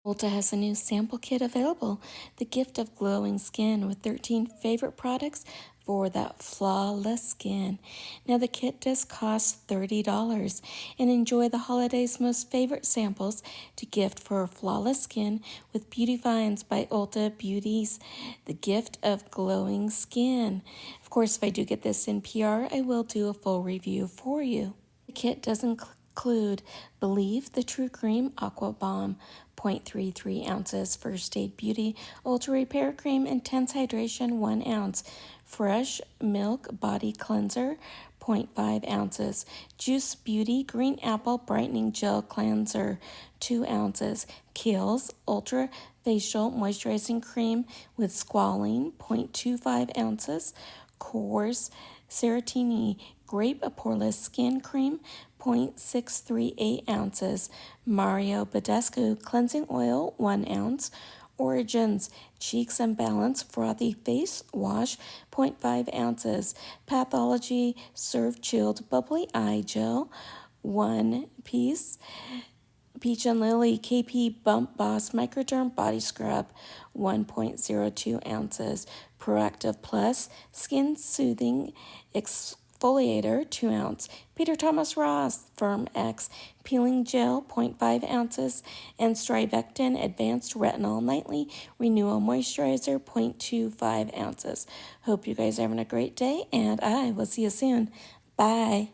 Ulta has a new sample kit available, the gift of glowing skin with 13 favorite products for that flawless skin. Now the kit does cost $30 and enjoy the holidays' most favorite samples to gift for flawless skin with Beauty Finds by Ulta Beauty's The Gift of Glowing Skin. Of course, if I do get this in PR, I will do a full review for you. The kit does include Believe the True Cream Aqua Bomb, 0.33 ounces, First Aid Beauty Ultra Repair Cream, Intense Hydration, 1 ounce, Fresh Milk Body Cleanser, 0.5 ounces, Juice Beauty Green Apple Brightening Gel Cleanser, 2 ounces, Kiehl's Ultra Facial Moisturizing Cream with Squalene, 0.25 ounces, Coors Ceratini Grape Poreless Skin Cream, 0.638 ounces, Mario Badescu Cleansing Oil, 1 ounce, Origins Cheeks and Balance Frothy Face Wash, 0.5 ounces, Pathology Serve Chilled Bubbly Eye Gel, 1 piece, Peach and Lily KP Bump Boss Microderm Body Scrub, 1.02 ounces. Proactive Plus Skin Soothing Exfoliator, 2 ounce. Peter Thomas Ross Firm X Peeling Gel, 0.5 ounces. And Strivectin Advanced Retinol Nightly Renewal Moisturizer, 0.25 ounces. Hope you guys are having a great day, and I will see you soon. Bye.